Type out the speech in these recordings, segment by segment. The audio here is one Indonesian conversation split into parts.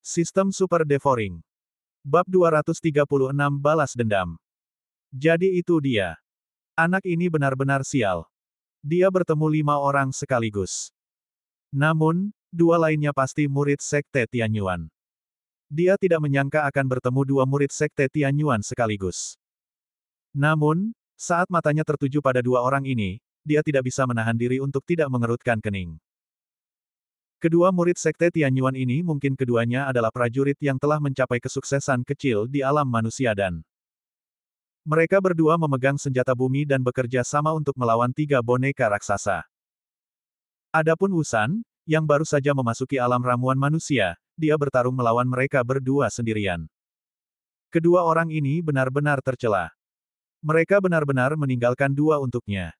Sistem Super Devouring. Bab 236 Balas Dendam. Jadi itu dia. Anak ini benar-benar sial. Dia bertemu 5 orang sekaligus. Namun, 2 lainnya pasti murid Sekte Tianyuan. Dia tidak menyangka akan bertemu 2 murid Sekte Tianyuan sekaligus. Namun, saat matanya tertuju pada 2 orang ini, dia tidak bisa menahan diri untuk tidak mengerutkan kening. Kedua murid Sekte Tianyuan ini mungkin keduanya adalah prajurit yang telah mencapai kesuksesan kecil di alam manusia dan mereka berdua memegang senjata bumi dan bekerja sama untuk melawan 3 boneka raksasa. Adapun Wusan, yang baru saja memasuki alam ramuan manusia, dia bertarung melawan mereka berdua sendirian. Kedua orang ini benar-benar tercela. Mereka benar-benar meninggalkan 2 untuknya.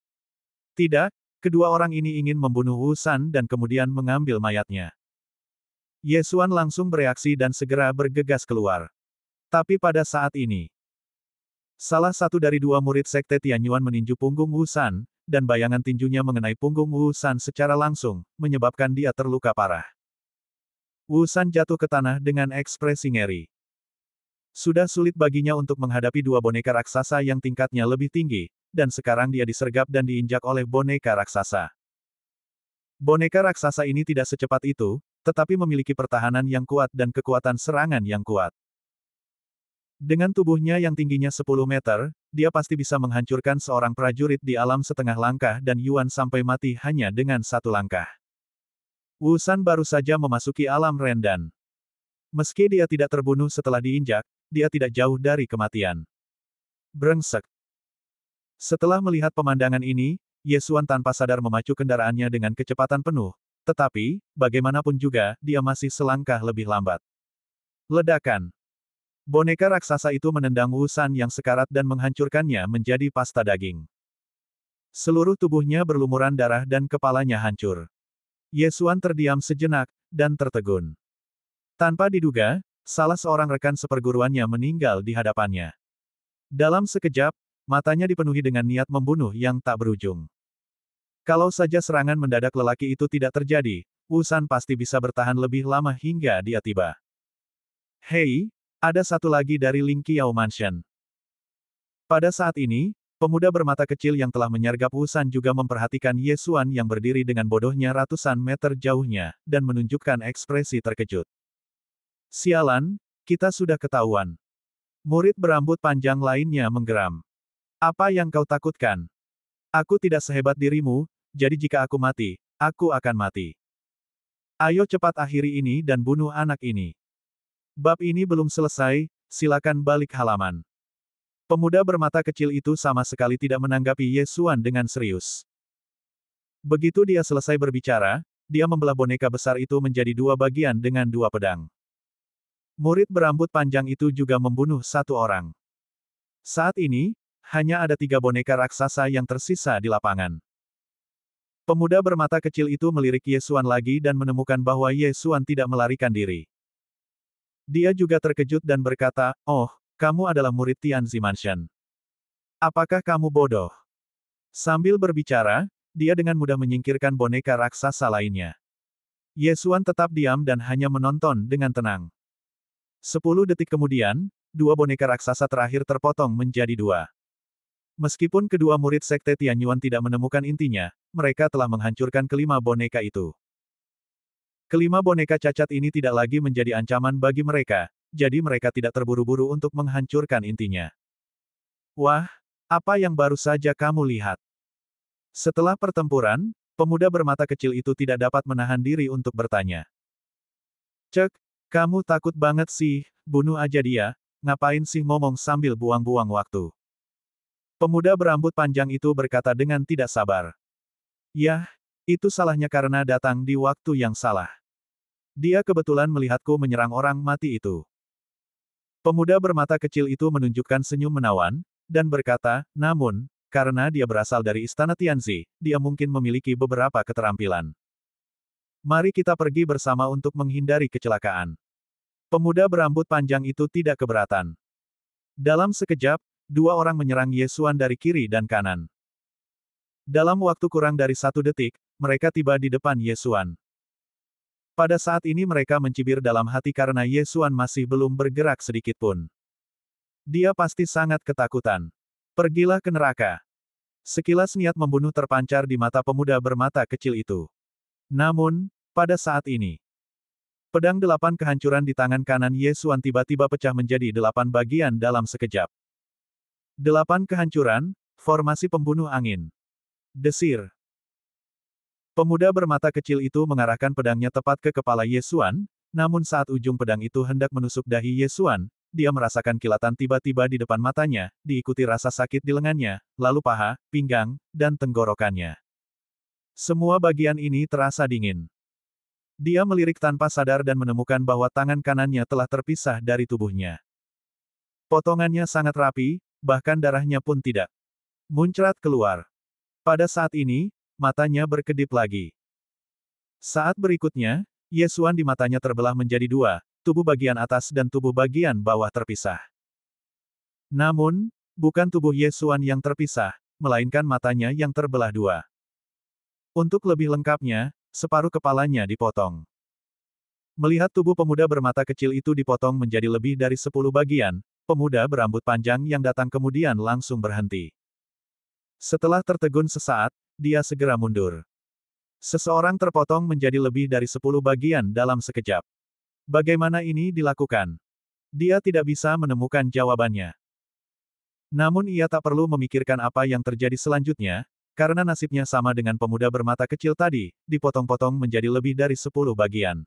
Tidak, kedua orang ini ingin membunuh Wusan dan kemudian mengambil mayatnya. Ye Xuan langsung bereaksi dan segera bergegas keluar. Tapi pada saat ini, salah satu dari 2 murid Sekte Tianyuan meninju punggung Wusan, dan bayangan tinjunya mengenai punggung Wusan secara langsung, menyebabkan dia terluka parah. Wusan jatuh ke tanah dengan ekspresi ngeri. Sudah sulit baginya untuk menghadapi 2 boneka raksasa yang tingkatnya lebih tinggi, dan sekarang dia disergap dan diinjak oleh boneka raksasa. Boneka raksasa ini tidak secepat itu, tetapi memiliki pertahanan yang kuat dan kekuatan serangan yang kuat. Dengan tubuhnya yang tingginya 10 meter, dia pasti bisa menghancurkan seorang prajurit di alam setengah langkah dan Yuan sampai mati hanya dengan 1 langkah. Wusan baru saja memasuki alam Rendan. Meski dia tidak terbunuh setelah diinjak, dia tidak jauh dari kematian. Brengsek. Setelah melihat pemandangan ini, Ye Xuan tanpa sadar memacu kendaraannya dengan kecepatan penuh, tetapi, bagaimanapun juga, dia masih selangkah lebih lambat. Ledakan. Boneka raksasa itu menendang Wusan yang sekarat dan menghancurkannya menjadi pasta daging. Seluruh tubuhnya berlumuran darah dan kepalanya hancur. Ye Xuan terdiam sejenak, dan tertegun. Tanpa diduga, salah seorang rekan seperguruannya meninggal di hadapannya. Dalam sekejap, matanya dipenuhi dengan niat membunuh yang tak berujung. Kalau saja serangan mendadak lelaki itu tidak terjadi, Wusan pasti bisa bertahan lebih lama hingga dia tiba. Hei, ada satu lagi dari Ling Qiao Mansion. Pada saat ini, pemuda bermata kecil yang telah menyergap Wusan juga memperhatikan Ye Xuan yang berdiri dengan bodohnya ratusan meter jauhnya, dan menunjukkan ekspresi terkejut. Sialan, kita sudah ketahuan. Murid berambut panjang lainnya menggeram. Apa yang kau takutkan? Aku tidak sehebat dirimu, jadi jika aku mati, aku akan mati. Ayo cepat akhiri ini dan bunuh anak ini. Bab ini belum selesai, silakan balik halaman. Pemuda bermata kecil itu sama sekali tidak menanggapi Ye Xuan dengan serius. Begitu dia selesai berbicara, dia membelah boneka besar itu menjadi 2 bagian dengan 2 pedang. Murid berambut panjang itu juga membunuh 1 orang. Saat ini, hanya ada 3 boneka raksasa yang tersisa di lapangan. Pemuda bermata kecil itu melirik Ye Xuan lagi dan menemukan bahwa Ye Xuan tidak melarikan diri. Dia juga terkejut dan berkata, "Oh, kamu adalah murid Tianzi Mansion. Apakah kamu bodoh?" Sambil berbicara, dia dengan mudah menyingkirkan boneka raksasa lainnya. Ye Xuan tetap diam dan hanya menonton dengan tenang. 10 detik kemudian, 2 boneka raksasa terakhir terpotong menjadi 2. Meskipun kedua murid Sekte Tianyuan tidak menemukan intinya, mereka telah menghancurkan kelima boneka itu. Kelima boneka cacat ini tidak lagi menjadi ancaman bagi mereka, jadi mereka tidak terburu-buru untuk menghancurkan intinya. Wah, apa yang baru saja kamu lihat? Setelah pertempuran, pemuda bermata kecil itu tidak dapat menahan diri untuk bertanya. Cek, kamu takut banget sih, bunuh aja dia, ngapain sih ngomong sambil buang-buang waktu? Pemuda berambut panjang itu berkata dengan tidak sabar. Yah, itu salahnya karena datang di waktu yang salah. Dia kebetulan melihatku menyerang orang mati itu. Pemuda bermata kecil itu menunjukkan senyum menawan, dan berkata, namun, karena dia berasal dari Istana Tianzi, dia mungkin memiliki beberapa keterampilan. Mari kita pergi bersama untuk menghindari kecelakaan. Pemuda berambut panjang itu tidak keberatan. Dalam sekejap, 2 orang menyerang Ye Xuan dari kiri dan kanan. Dalam waktu kurang dari 1 detik, mereka tiba di depan Ye Xuan. Pada saat ini mereka mencibir dalam hati karena Ye Xuan masih belum bergerak sedikit pun. Dia pasti sangat ketakutan. Pergilah ke neraka. Sekilas niat membunuh terpancar di mata pemuda bermata kecil itu. Namun, pada saat ini, pedang 8 kehancuran di tangan kanan Ye Xuan tiba-tiba pecah menjadi 8 bagian dalam sekejap. 8 kehancuran, formasi pembunuh angin. Desir. Pemuda bermata kecil itu mengarahkan pedangnya tepat ke kepala Ye Xuan, namun saat ujung pedang itu hendak menusuk dahi Ye Xuan, dia merasakan kilatan tiba-tiba di depan matanya, diikuti rasa sakit di lengannya, lalu paha, pinggang, dan tenggorokannya. Semua bagian ini terasa dingin. Dia melirik tanpa sadar dan menemukan bahwa tangan kanannya telah terpisah dari tubuhnya. Potongannya sangat rapi, bahkan darahnya pun tidak muncrat keluar. Pada saat ini, matanya berkedip lagi. Saat berikutnya, Ye Xuan di matanya terbelah menjadi dua, tubuh bagian atas dan tubuh bagian bawah terpisah. Namun, bukan tubuh Ye Xuan yang terpisah, melainkan matanya yang terbelah dua. Untuk lebih lengkapnya, separuh kepalanya dipotong. Melihat tubuh pemuda bermata kecil itu dipotong menjadi lebih dari 10 bagian, pemuda berambut panjang yang datang kemudian langsung berhenti. Setelah tertegun sesaat, dia segera mundur. Seseorang terpotong menjadi lebih dari 10 bagian dalam sekejap. Bagaimana ini dilakukan? Dia tidak bisa menemukan jawabannya. Namun ia tak perlu memikirkan apa yang terjadi selanjutnya, karena nasibnya sama dengan pemuda bermata kecil tadi, dipotong-potong menjadi lebih dari 10 bagian.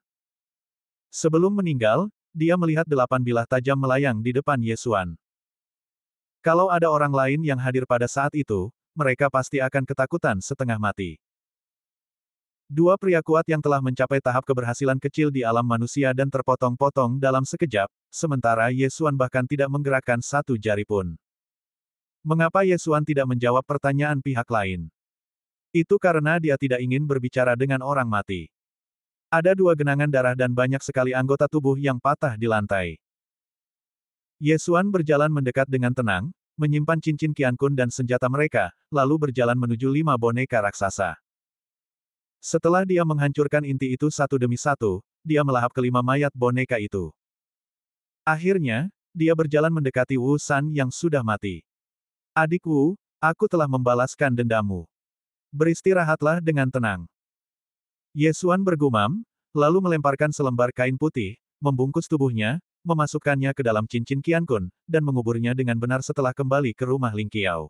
Sebelum meninggal, dia melihat 8 bilah tajam melayang di depan Ye Xuan. Kalau ada orang lain yang hadir pada saat itu, mereka pasti akan ketakutan setengah mati. Dua pria kuat yang telah mencapai tahap keberhasilan kecil di alam manusia dan terpotong-potong dalam sekejap, sementara Ye Xuan bahkan tidak menggerakkan satu jari pun. Mengapa Ye Xuan tidak menjawab pertanyaan pihak lain? Itu karena dia tidak ingin berbicara dengan orang mati. Ada 2 genangan darah dan banyak sekali anggota tubuh yang patah di lantai. Ye Xuan berjalan mendekat dengan tenang, menyimpan cincin Qiankun dan senjata mereka, lalu berjalan menuju 5 boneka raksasa. Setelah dia menghancurkan inti itu satu demi satu, dia melahap kelima mayat boneka itu. Akhirnya, dia berjalan mendekati Wu San yang sudah mati. Adik Wu, aku telah membalaskan dendammu. Beristirahatlah dengan tenang. Ye Xuan bergumam, lalu melemparkan selembar kain putih, membungkus tubuhnya, memasukkannya ke dalam cincin Qiankun, dan menguburnya dengan benar setelah kembali ke rumah Ling Qiao.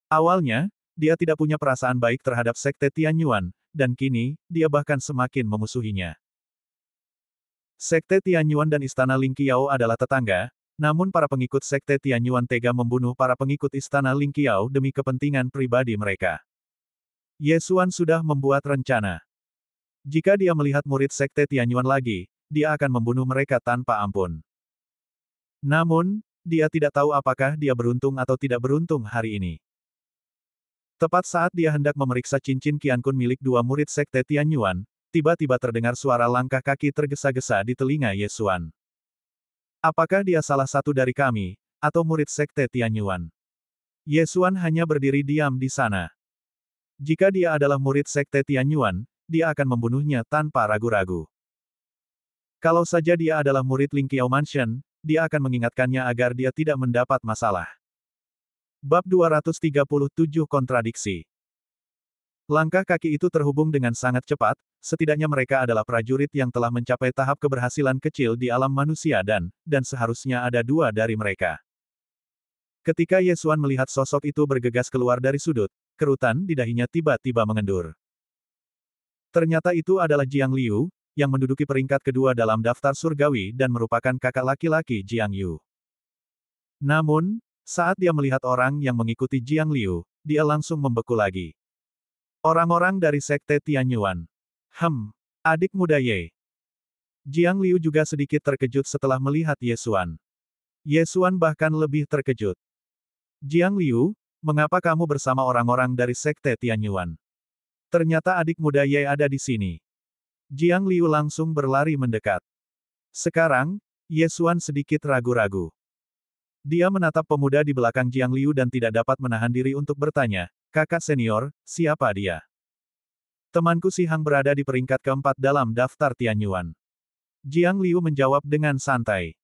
Awalnya, dia tidak punya perasaan baik terhadap Sekte Tianyuan, dan kini, dia bahkan semakin memusuhinya. Sekte Tianyuan dan Istana Ling Qiao adalah tetangga, namun para pengikut Sekte Tianyuan tega membunuh para pengikut Istana Ling Qiao demi kepentingan pribadi mereka. Ye Xuan sudah membuat rencana. Jika dia melihat murid Sekte Tianyuan lagi, dia akan membunuh mereka tanpa ampun. Namun, dia tidak tahu apakah dia beruntung atau tidak beruntung hari ini. Tepat saat dia hendak memeriksa cincin Qiankun milik 2 murid Sekte Tianyuan, tiba-tiba terdengar suara langkah kaki tergesa-gesa di telinga Ye Xuan. Apakah dia salah satu dari kami, atau murid Sekte Tianyuan? Ye Xuan hanya berdiri diam di sana. Jika dia adalah murid Sekte Tianyuan, dia akan membunuhnya tanpa ragu-ragu. Kalau saja dia adalah murid Ling Qiao Mansion, dia akan mengingatkannya agar dia tidak mendapat masalah. Bab 237 Kontradiksi. Langkah kaki itu terhubung dengan sangat cepat, setidaknya mereka adalah prajurit yang telah mencapai tahap keberhasilan kecil di alam manusia dan seharusnya ada 2 dari mereka. Ketika Ye Xuan melihat sosok itu bergegas keluar dari sudut, kerutan di dahinya tiba-tiba mengendur. Ternyata itu adalah Jiang Liu, yang menduduki peringkat kedua dalam daftar surgawi dan merupakan kakak laki-laki Jiang Yu. Namun, saat dia melihat orang yang mengikuti Jiang Liu, dia langsung membeku lagi. Orang-orang dari Sekte Tianyuan. Adik muda Ye. Jiang Liu juga sedikit terkejut setelah melihat Ye Xuan. Ye Xuan bahkan lebih terkejut. Jiang Liu, mengapa kamu bersama orang-orang dari Sekte Tianyuan? Ternyata adik muda Ye ada di sini. Jiang Liu langsung berlari mendekat. Sekarang, Ye Xuan sedikit ragu-ragu. Dia menatap pemuda di belakang Jiang Liu dan tidak dapat menahan diri untuk bertanya, kakak senior, siapa dia? Temanku Si Hang berada di peringkat keempat dalam daftar Tianyuan. Jiang Liu menjawab dengan santai.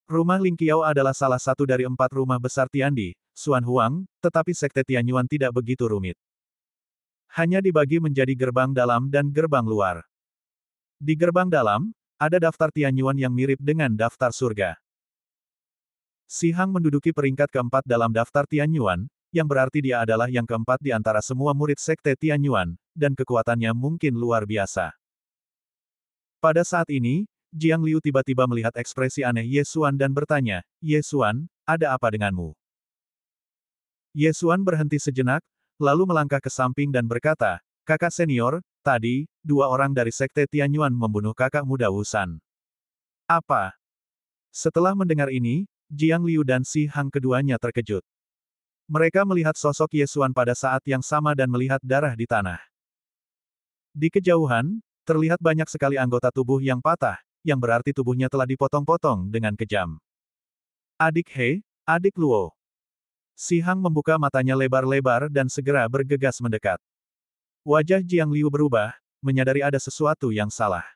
Rumah Ling Qiao adalah salah satu dari 4 rumah besar Tiandi, Xuan Huang, tetapi sekte Tianyuan tidak begitu rumit. Hanya dibagi menjadi gerbang dalam dan gerbang luar. Di gerbang dalam, ada daftar Tianyuan yang mirip dengan daftar surga. Si Hang menduduki peringkat keempat dalam daftar Tianyuan, yang berarti dia adalah yang keempat di antara semua murid sekte Tianyuan, dan kekuatannya mungkin luar biasa. Pada saat ini, Jiang Liu tiba-tiba melihat ekspresi aneh Ye Xuan dan bertanya, "Ye Xuan, ada apa denganmu?" Ye Xuan berhenti sejenak, lalu melangkah ke samping dan berkata, "Kakak senior, tadi, 2 orang dari sekte Tianyuan membunuh kakak muda Wusan." "Apa?" Setelah mendengar ini, Jiang Liu dan Si Hang keduanya terkejut. Mereka melihat sosok Ye Xuan pada saat yang sama dan melihat darah di tanah. Di kejauhan, terlihat banyak sekali anggota tubuh yang patah, yang berarti tubuhnya telah dipotong-potong dengan kejam. "Adik He, adik Luo." Si Hang membuka matanya lebar-lebar dan segera bergegas mendekat. Wajah Jiang Liu berubah, menyadari ada sesuatu yang salah.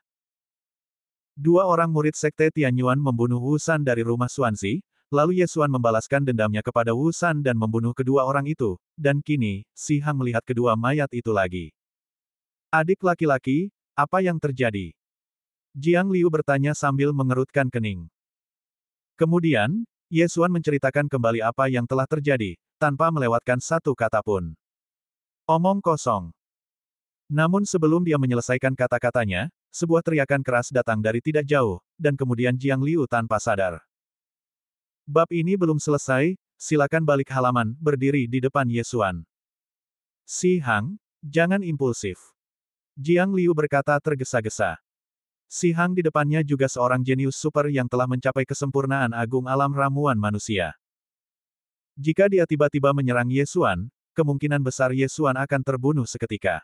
2 orang murid sekte Tianyuan membunuh Wusan dari rumah Xuanzi, lalu Ye Xuan membalaskan dendamnya kepada Wusan dan membunuh kedua orang itu, dan kini, Si Hang melihat kedua mayat itu lagi. "Adik laki-laki, apa yang terjadi?" Jiang Liu bertanya sambil mengerutkan kening. Kemudian, Ye Xuan menceritakan kembali apa yang telah terjadi, tanpa melewatkan satu kata pun. Omong kosong. Namun sebelum dia menyelesaikan kata-katanya, sebuah teriakan keras datang dari tidak jauh, dan kemudian Jiang Liu tanpa sadar. "Bab ini belum selesai, silakan balik halaman, berdiri di depan Ye Xuan." "Si Hang, jangan impulsif." Jiang Liu berkata tergesa-gesa. Si Hang di depannya juga seorang jenius super yang telah mencapai kesempurnaan agung alam ramuan manusia. Jika dia tiba-tiba menyerang Ye Xuan, kemungkinan besar Ye Xuan akan terbunuh seketika.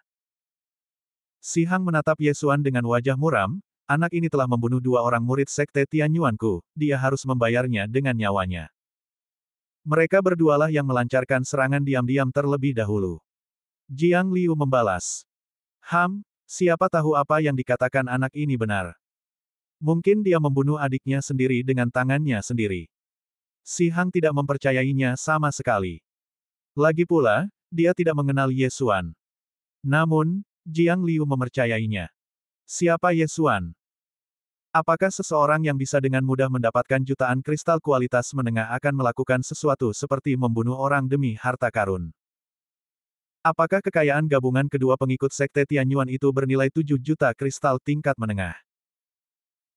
Si Hang menatap Ye Xuan dengan wajah muram, "Anak ini telah membunuh 2 orang murid sekte Tianyuanku, dia harus membayarnya dengan nyawanya." Mereka berdualah yang melancarkan serangan diam-diam terlebih dahulu. Jiang Liu membalas. Siapa tahu apa yang dikatakan anak ini benar. Mungkin dia membunuh adiknya sendiri dengan tangannya sendiri. Si Hang tidak mempercayainya sama sekali. Lagi pula, dia tidak mengenal Ye Xuan. Namun, Jiang Liu mempercayainya. Siapa Ye Xuan? Apakah seseorang yang bisa dengan mudah mendapatkan jutaan kristal kualitas menengah akan melakukan sesuatu seperti membunuh orang demi harta karun? Apakah kekayaan gabungan kedua pengikut sekte Tianyuan itu bernilai 7 juta kristal tingkat menengah?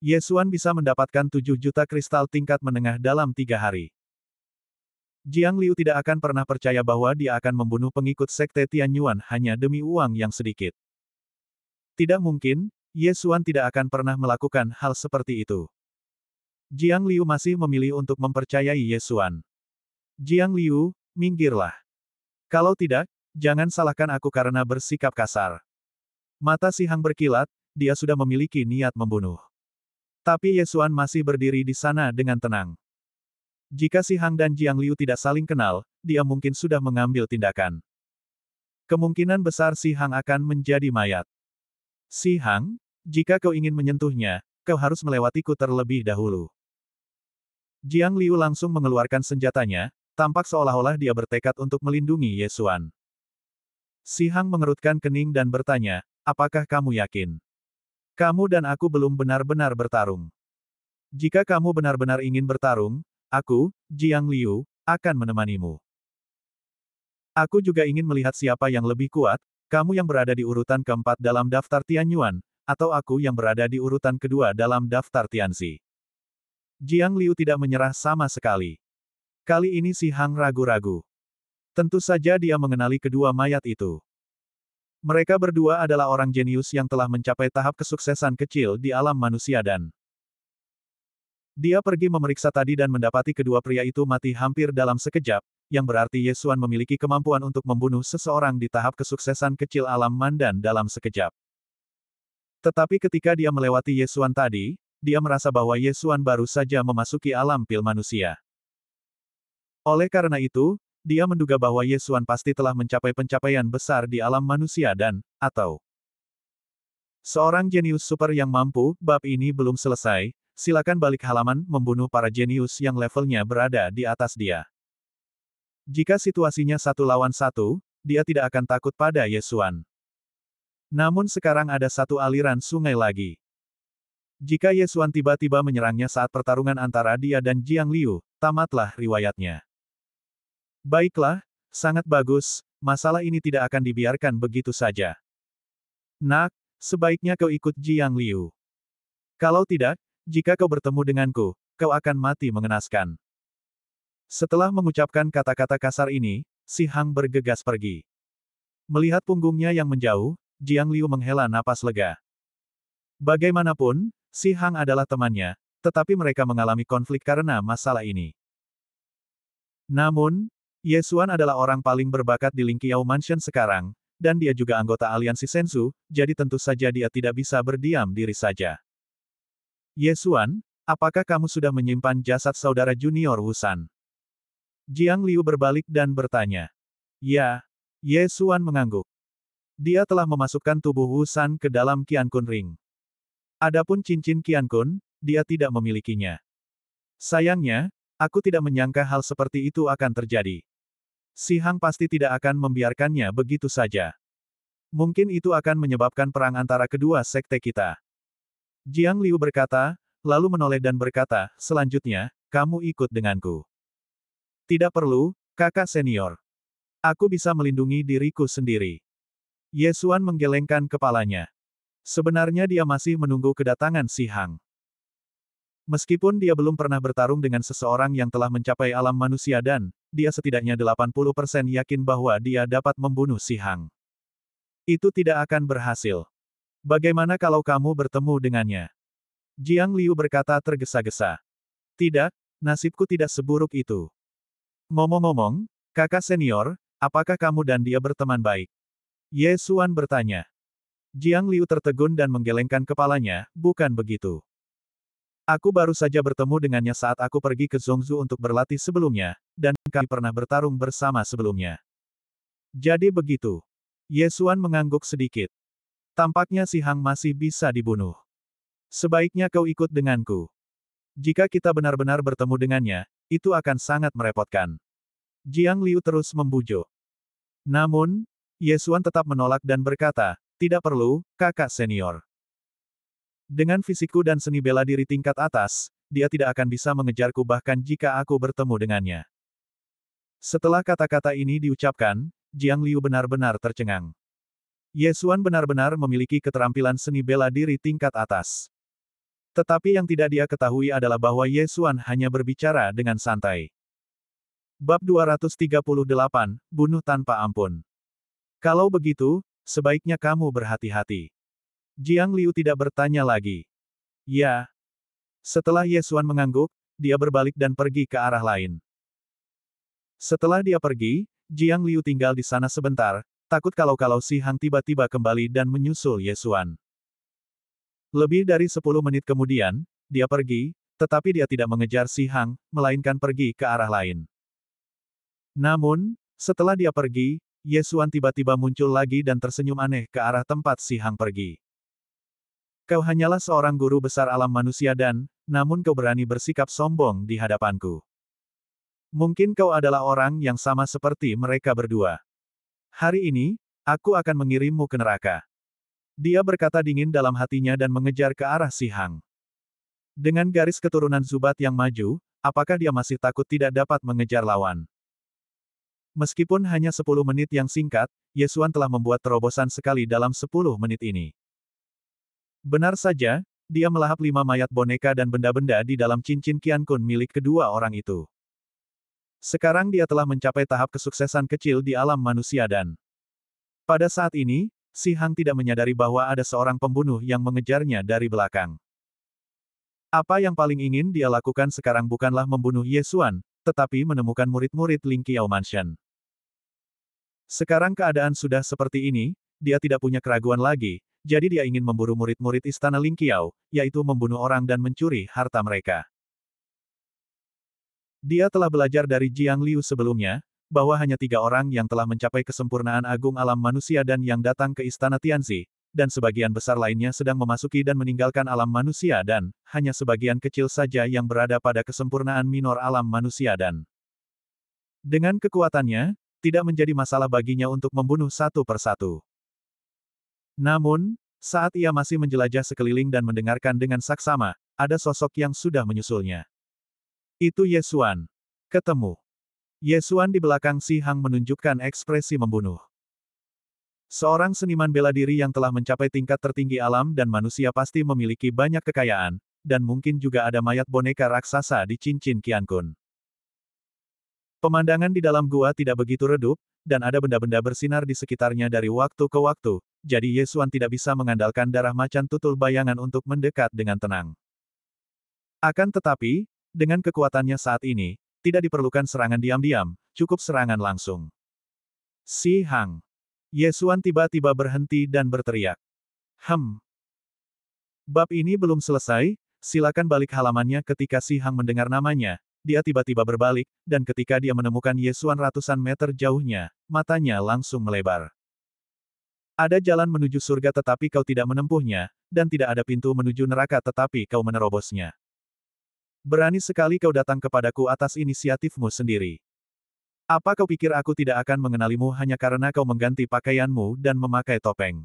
Ye Xuan bisa mendapatkan 7 juta kristal tingkat menengah dalam 3 hari. Jiang Liu tidak akan pernah percaya bahwa dia akan membunuh pengikut sekte Tianyuan hanya demi uang yang sedikit. Tidak mungkin, Ye Xuan tidak akan pernah melakukan hal seperti itu. Jiang Liu masih memilih untuk mempercayai Ye Xuan. "Jiang Liu, minggirlah. Kalau tidak, jangan salahkan aku karena bersikap kasar." Mata Si Hang berkilat, dia sudah memiliki niat membunuh. Tapi Ye Xuan masih berdiri di sana dengan tenang. Jika Si Hang dan Jiang Liu tidak saling kenal, dia mungkin sudah mengambil tindakan. Kemungkinan besar Si Hang akan menjadi mayat. "Si Hang, jika kau ingin menyentuhnya, kau harus melewatiku terlebih dahulu." Jiang Liu langsung mengeluarkan senjatanya, tampak seolah-olah dia bertekad untuk melindungi Ye Xuan. Si Hang mengerutkan kening dan bertanya, "Apakah kamu yakin? Kamu dan aku belum benar-benar bertarung. Jika kamu benar-benar ingin bertarung, aku, Jiang Liu, akan menemanimu. Aku juga ingin melihat siapa yang lebih kuat, kamu yang berada di urutan keempat dalam daftar Tianyuan, atau aku yang berada di urutan kedua dalam daftar Tianzi." Jiang Liu tidak menyerah sama sekali. Kali ini Si Hang ragu-ragu. Tentu saja dia mengenali kedua mayat itu. Mereka berdua adalah orang jenius yang telah mencapai tahap kesuksesan kecil di alam manusia dan dia pergi memeriksa tadi dan mendapati kedua pria itu mati hampir dalam sekejap, yang berarti Ye Xuan memiliki kemampuan untuk membunuh seseorang di tahap kesuksesan kecil alam mandan dalam sekejap. Tetapi ketika dia melewati Ye Xuan tadi, dia merasa bahwa Ye Xuan baru saja memasuki alam pil manusia. Oleh karena itu, dia menduga bahwa Ye Xuan pasti telah mencapai pencapaian besar di alam manusia dan, atau seorang jenius super yang mampu. Bab ini belum selesai, silakan balik halaman, membunuh para jenius yang levelnya berada di atas dia. Jika situasinya 1 lawan 1, dia tidak akan takut pada Ye Xuan. Namun sekarang ada satu aliran sungai lagi. Jika Ye Xuan tiba-tiba menyerangnya saat pertarungan antara dia dan Jiang Liu, tamatlah riwayatnya. Baiklah, sangat bagus, masalah ini tidak akan dibiarkan begitu saja. Nak, sebaiknya kau ikut Jiang Liu. Kalau tidak, jika kau bertemu denganku, kau akan mati mengenaskan. Setelah mengucapkan kata-kata kasar ini, Si Hang bergegas pergi. Melihat punggungnya yang menjauh, Jiang Liu menghela napas lega. Bagaimanapun, Si Hang adalah temannya, tetapi mereka mengalami konflik karena masalah ini. Namun, Ye Xuan adalah orang paling berbakat di Lingqiao Mansion sekarang, dan dia juga anggota aliansi Sensu, jadi tentu saja dia tidak bisa berdiam diri saja. Ye Xuan, apakah kamu sudah menyimpan jasad saudara junior Wusan? Jiang Liu berbalik dan bertanya. Ya. Ye Xuan mengangguk. Dia telah memasukkan tubuh Wusan ke dalam Qiankun Ring. Adapun cincin Qiankun, dia tidak memilikinya. Sayangnya, aku tidak menyangka hal seperti itu akan terjadi. Si Hang pasti tidak akan membiarkannya begitu saja. Mungkin itu akan menyebabkan perang antara kedua sekte kita. Jiang Liu berkata, lalu menoleh dan berkata, selanjutnya, kamu ikut denganku. Tidak perlu, kakak senior. Aku bisa melindungi diriku sendiri. Ye Xuan menggelengkan kepalanya. Sebenarnya dia masih menunggu kedatangan Si Hang. Meskipun dia belum pernah bertarung dengan seseorang yang telah mencapai alam manusia dan, dia setidaknya 80% yakin bahwa dia dapat membunuh Si Hang. Itu tidak akan berhasil. Bagaimana kalau kamu bertemu dengannya? Jiang Liu berkata tergesa-gesa. Tidak, nasibku tidak seburuk itu. Ngomong-ngomong, kakak senior, apakah kamu dan dia berteman baik? Ye Xuan bertanya. Jiang Liu tertegun dan menggelengkan kepalanya, bukan begitu. Aku baru saja bertemu dengannya saat aku pergi ke Zhongzhou untuk berlatih sebelumnya, dan kami pernah bertarung bersama sebelumnya. Jadi begitu. Ye Xuan mengangguk sedikit. Tampaknya Si Hang masih bisa dibunuh. Sebaiknya kau ikut denganku. Jika kita benar-benar bertemu dengannya, itu akan sangat merepotkan. Jiang Liu terus membujuk. Namun, Ye Xuan tetap menolak dan berkata, tidak perlu, kakak senior. Dengan fisikku dan seni bela diri tingkat atas, dia tidak akan bisa mengejarku bahkan jika aku bertemu dengannya. Setelah kata-kata ini diucapkan, Jiang Liu benar-benar tercengang. Ye Xuan benar-benar memiliki keterampilan seni bela diri tingkat atas. Tetapi yang tidak dia ketahui adalah bahwa Ye Xuan hanya berbicara dengan santai. Bab 238, Bunuh Tanpa Ampun. Kalau begitu, sebaiknya kamu berhati-hati. Jiang Liu tidak bertanya lagi. Ya. Setelah Ye Xuan mengangguk, dia berbalik dan pergi ke arah lain. Setelah dia pergi, Jiang Liu tinggal di sana sebentar, takut kalau Si Hang tiba-tiba kembali dan menyusul Ye Xuan. Lebih dari 10 menit kemudian, dia pergi, tetapi dia tidak mengejar Si Hang, melainkan pergi ke arah lain. Namun, setelah dia pergi, Ye Xuan tiba-tiba muncul lagi dan tersenyum aneh ke arah tempat Si Hang pergi. Kau hanyalah seorang guru besar alam manusia dan, namun kau berani bersikap sombong di hadapanku. Mungkin kau adalah orang yang sama seperti mereka berdua. Hari ini, aku akan mengirimmu ke neraka. Dia berkata dingin dalam hatinya dan mengejar ke arah Si Hang. Dengan garis keturunan Zubat yang maju, apakah dia masih takut tidak dapat mengejar lawan? Meskipun hanya 10 menit yang singkat, Ye Xuan telah membuat terobosan sekali dalam 10 menit ini. Benar saja, dia melahap 5 mayat boneka dan benda-benda di dalam cincin Qiankun milik kedua orang itu. Sekarang dia telah mencapai tahap kesuksesan kecil di alam manusia dan pada saat ini, Si Hang tidak menyadari bahwa ada seorang pembunuh yang mengejarnya dari belakang. Apa yang paling ingin dia lakukan sekarang bukanlah membunuh Ye Xuan, tetapi menemukan murid-murid Lingqiao Mansion. Sekarang keadaan sudah seperti ini, dia tidak punya keraguan lagi, jadi dia ingin memburu murid-murid Istana Lingqiao, yaitu membunuh orang dan mencuri harta mereka. Dia telah belajar dari Jiang Liu sebelumnya, bahwa hanya 3 orang yang telah mencapai kesempurnaan agung alam manusia dan yang datang ke Istana Tianzi, dan sebagian besar lainnya sedang memasuki dan meninggalkan alam manusia dan, hanya sebagian kecil saja yang berada pada kesempurnaan minor alam manusia dan dengan kekuatannya, tidak menjadi masalah baginya untuk membunuh satu persatu. Namun, saat ia masih menjelajah sekeliling dan mendengarkan dengan saksama, ada sosok yang sudah menyusulnya. Itu Ye Xuan. Ketemu. Ye Xuan di belakang Si Hang menunjukkan ekspresi membunuh. Seorang seniman bela diri yang telah mencapai tingkat tertinggi alam dan manusia pasti memiliki banyak kekayaan, dan mungkin juga ada mayat boneka raksasa di cincin Qiankun. Pemandangan di dalam gua tidak begitu redup, dan ada benda-benda bersinar di sekitarnya dari waktu ke waktu, jadi Ye Xuan tidak bisa mengandalkan darah macan tutul bayangan untuk mendekat dengan tenang. Akan tetapi, dengan kekuatannya saat ini, tidak diperlukan serangan diam-diam, cukup serangan langsung. Si Hang. Ye Xuan tiba-tiba berhenti dan berteriak. Bab ini belum selesai, silakan balik halamannya. Ketika Si Hang mendengar namanya, dia tiba-tiba berbalik, dan ketika dia menemukan Ye Xuan ratusan meter jauhnya, matanya langsung melebar. Ada jalan menuju surga tetapi kau tidak menempuhnya, dan tidak ada pintu menuju neraka tetapi kau menerobosnya. Berani sekali kau datang kepadaku atas inisiatifmu sendiri. Apa kau pikir aku tidak akan mengenalimu hanya karena kau mengganti pakaianmu dan memakai topeng?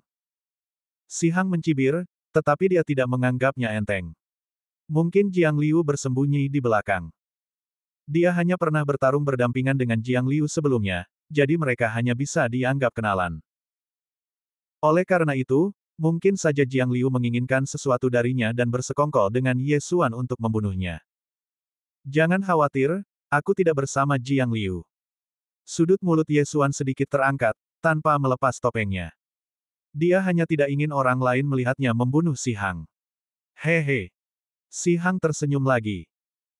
Si Hang mencibir, tetapi dia tidak menganggapnya enteng. Mungkin Jiang Liu bersembunyi di belakang. Dia hanya pernah bertarung berdampingan dengan Jiang Liu sebelumnya, jadi mereka hanya bisa dianggap kenalan. Oleh karena itu, mungkin saja Jiang Liu menginginkan sesuatu darinya dan bersekongkol dengan Ye Xuan untuk membunuhnya. Jangan khawatir, aku tidak bersama Jiang Liu. Sudut mulut Ye Xuan sedikit terangkat, tanpa melepas topengnya. Dia hanya tidak ingin orang lain melihatnya membunuh Si Hang. Hehe. Si Hang tersenyum lagi.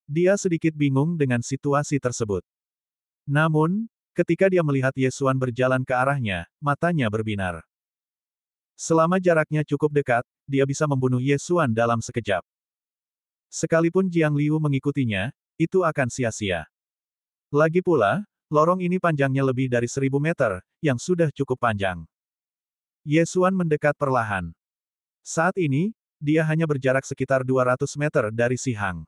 Dia sedikit bingung dengan situasi tersebut. Namun, ketika dia melihat Ye Xuan berjalan ke arahnya, matanya berbinar. Selama jaraknya cukup dekat, dia bisa membunuh Ye Xuan dalam sekejap. Sekalipun Jiang Liu mengikutinya, itu akan sia-sia. Lagi pula, lorong ini panjangnya lebih dari 1000 meter, yang sudah cukup panjang. Ye Xuan mendekat perlahan. Saat ini, dia hanya berjarak sekitar 200 meter dari Si Hang.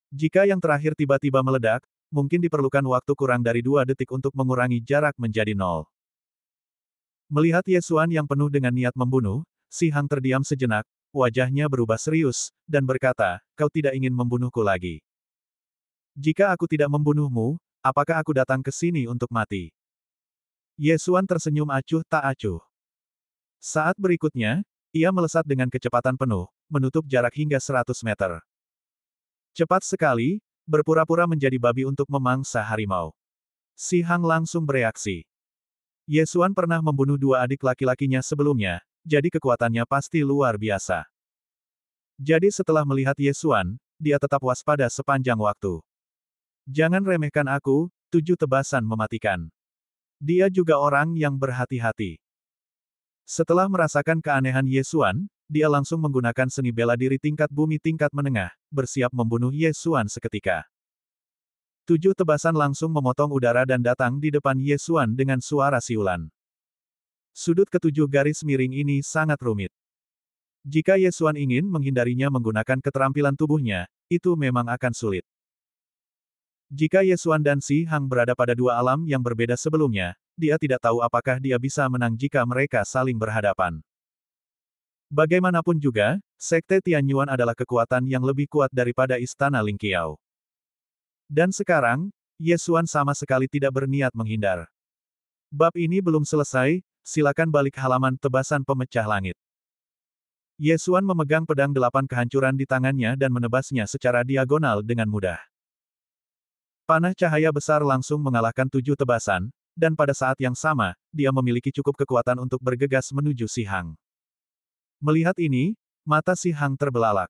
Jika yang terakhir tiba-tiba meledak, mungkin diperlukan waktu kurang dari 2 detik untuk mengurangi jarak menjadi 0. Melihat Ye Xuan yang penuh dengan niat membunuh, Si Hang terdiam sejenak, wajahnya berubah serius, dan berkata, kau tidak ingin membunuhku lagi. Jika aku tidak membunuhmu, apakah aku datang ke sini untuk mati? Ye Xuan tersenyum acuh tak acuh. Saat berikutnya, ia melesat dengan kecepatan penuh, menutup jarak hingga 100 meter. Cepat sekali, berpura-pura menjadi babi untuk memangsa harimau. Si Hang langsung bereaksi. Ye Xuan pernah membunuh 2 adik laki-lakinya sebelumnya, jadi kekuatannya pasti luar biasa. Jadi setelah melihat Ye Xuan, dia tetap waspada sepanjang waktu. Jangan remehkan aku, 7 tebasan mematikan. Dia juga orang yang berhati-hati. Setelah merasakan keanehan Ye Xuan, dia langsung menggunakan seni bela diri tingkat bumi tingkat menengah, bersiap membunuh Ye Xuan seketika. 7 tebasan langsung memotong udara dan datang di depan Ye Xuan dengan suara siulan. Sudut ketujuh garis miring ini sangat rumit. Jika Ye Xuan ingin menghindarinya menggunakan keterampilan tubuhnya, itu memang akan sulit. Jika Ye Xuan dan Si Hang berada pada 2 alam yang berbeda sebelumnya, dia tidak tahu apakah dia bisa menang jika mereka saling berhadapan. Bagaimanapun juga, Sekte Tianyuan adalah kekuatan yang lebih kuat daripada Istana Lingqiao. Dan sekarang, Ye Xuan sama sekali tidak berniat menghindar. Bab ini belum selesai, silakan balik halaman tebasan pemecah langit. Ye Xuan memegang pedang 8 kehancuran di tangannya dan menebasnya secara diagonal dengan mudah. Panah cahaya besar langsung mengalahkan 7 tebasan, dan pada saat yang sama, dia memiliki cukup kekuatan untuk bergegas menuju Si Hang. Melihat ini, mata Si Hang terbelalak.